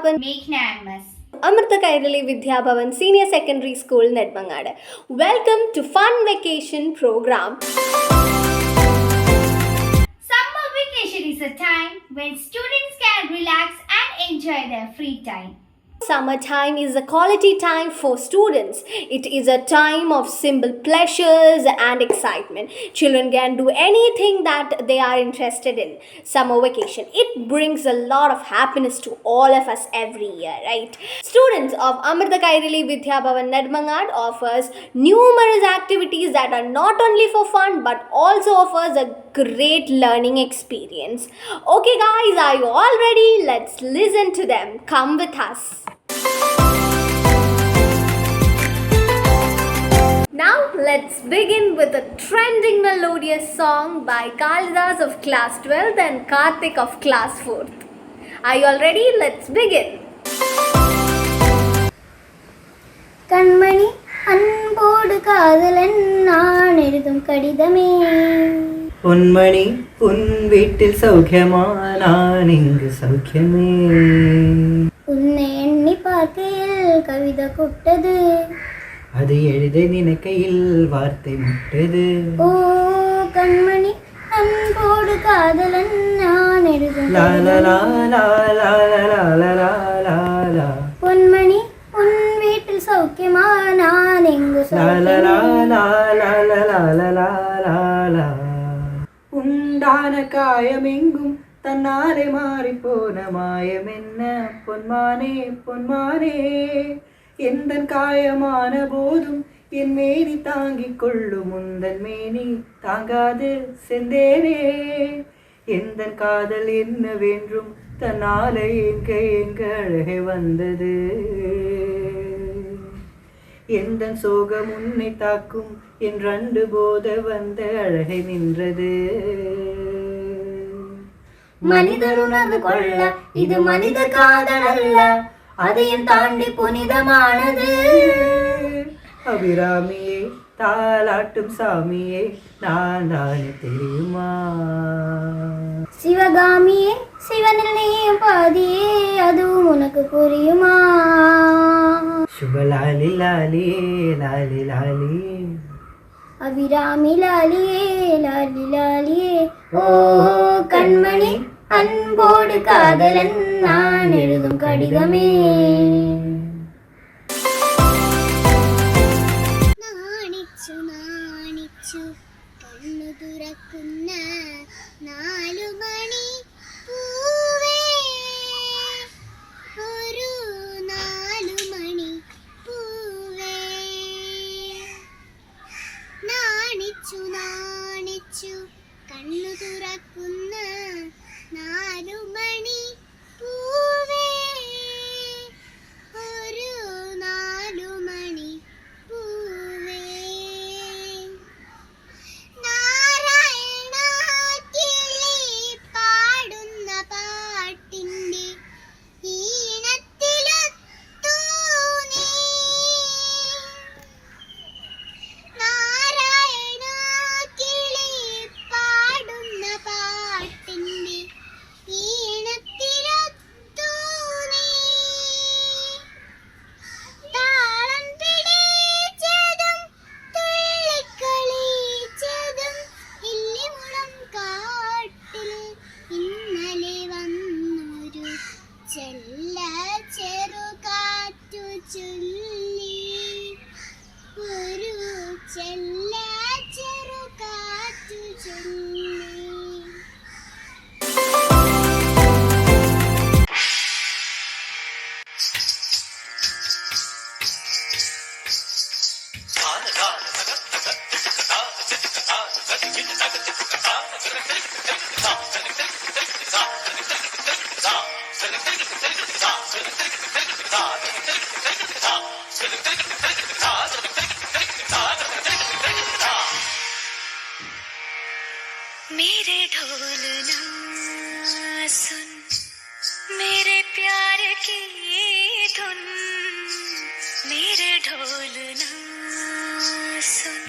Papan, Meghna Agnes. Amrita Kairali Vidya Bhavan Senior Secondary School, Nedbangad. Welcome to Fun Vacation Program. Summer vacation is a time when students can relax and enjoy their free time. Summertime is a quality time for students. It is a time of simple pleasures and excitement. Children can do anything that they are interested in. Summer vacation, it brings a lot of happiness to all of us every year, right? Students of Amrita Kairali Vidya Bhavan Nedbangad offers numerous activities that are not only for fun but also offers a great learning experience. Okay guys, are you all ready? Let's listen to them. Come with us. Now let's begin with a trending melodious song by Kalidas of class 12th and Karthik of class 4th. Are you all ready? Let's begin. கண்மணி அன்போடு காதலன் நான் எழுதும் கடிதமே பொன்மணி உன் வீட்டில் சௌக்கியமா நான் இங்கு சௌக்கியமே உன்னை எண்ணி பார்க்கையில் கவிதை கொட்டது அது எழுத நினைக்கையில் வார்த்தை முட்டது ஓ கண்மணி அன்போடு காதலன் நான் எழுதும் லா லா லா லா லா லா லா லா லா லா பொன்மணி உன் வீட்டில் சௌக்கியமா நான் எங்கு லா லா லா லா லா லா லா லா லா லா லா உண்டான காயமெங்கும் தன்னாலே மாறிப்போன மாயம் என்ன பொன்மானே பொன்மானே எந்த காயமான போதும் என் மேனி தாங்கிக் கொள்ளும் முந்தன் மேனி தாங்காது செந்தேனே எந்த காதல் என்ன வேண்டும் தன்னாலே எங்க அழகே வந்தது எந்த சோகம் உன்னை தாக்கும் என்றண்டு போத வந்த அழகை நின்றது மனிதர் உணர்ந்து கொள்ள இது மனித காதல் அல்ல அதையும் தாண்டி புனிதமானது அபிராமியே தாலாட்டும் சாமியே நான் தானே தெரியுமா சிவகாமியே சிவனில் நீயும் பாதியே அதுவும் உனக்கு புரியுமா சுபலாலி லாலி லாலி லாலி அபிராமி லாலியே லாலி லாலியே ஓ கண்மணி அன்போடு காதலன் நான் எழுதும் கடிதமே നാണിച്ചു നാണിച്ചു കണ്ണു തുറക്കുന്ന 4 മണി പൂവേ ഒരു 4 മണി പൂവേ നാണിച്ചു നാണിച്ചു കണ്ണു തുറക്കുന്ന 4 മണി പൂവേ ഒരു 4 മണി പൂവേ നാരായണ കിളി പാടുന്ന പാട്ടിൻ്റെ ഈണത്തിലൊത്തു നീ നാരായണ കിളി പാടുന്ന പാട്ടിൻ്റെ ഈണത്തിലൊത്തു നീ താളം പിടിച്ചതും തുള്ളിക്കളിച്ചതും ഇല്ലിമുളം കാട്ടിൽ ഇന്നലെ വന്നൊരു ചെല്ല ചെറുകാറ്റു ചൊല്ലി ഒരു ചെല്ല ചെറുകാറ്റു ചൊല്ലി मेरे ढोल ना सुन मेरे प्यार की धुन मेरे ढोल ना सुन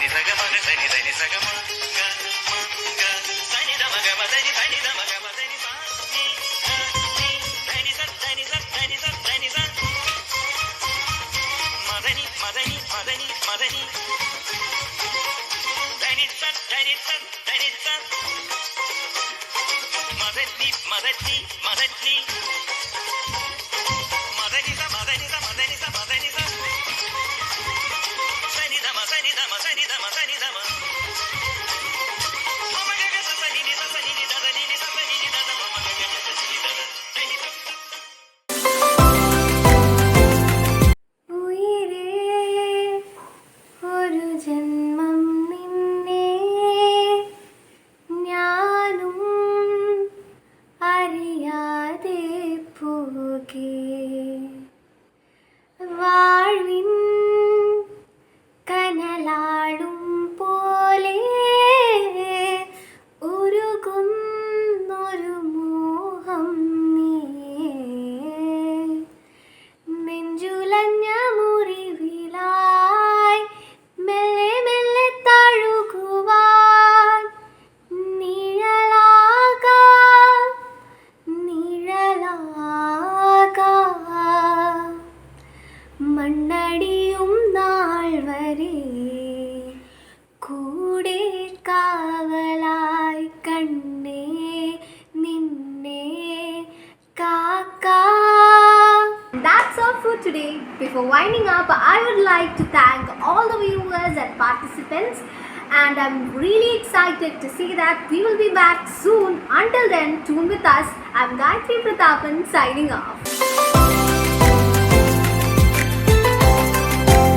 ധനി സഗ മഗ ധനി ധനി സഗ മ ഗ മ ഗ ധനി ധ മഗ മ ധനി ധനി ധ മഗ മ ധനി സ നി നി ധനി സ ധനി സ ധനി സ ധനി സ മദനി മദനി മദനി മദനി ധനി സ ധനി സ ധനി സ മദനി മദനി മദനി മദനി സ മദനി സ മദനി സ മദനി സ സനി ധ മ സനി ധ മ സനി ധ മ സനി ധ മ മമ ഗഗ സ സനി നി സ സനി നി ധ ധ നി നി സ സനി നി ധ ധ മമ ഗഗ സ സനി ധ ധ ധനി സ ഉയിരേ ഒരു ജന്മം നിന്നെ ഞാനും അറിയാതെ പോകെ വാഴ്വിൻ കനലാടും പോലെ ഉരുകുന്നൊരു മോഹം നീ നെഞ്ചുലഞ്ഞ മുറിവിലായി മെല്ലെ മെല്ലെ തഴുകുവാൻ നിഴലാകാം നിഴലാകാം മണ്ണടിയും നാൾ വരെ കൂടെ കാവലായി കണ്ണേ നിന്നെ കാക്കാം. That's all for today. Before winding up, I would like to thank all the viewers and participants, and I'm really excited to see that we will be back soon. Until then, tune with us. I'm Gayatri Prathapan signing off.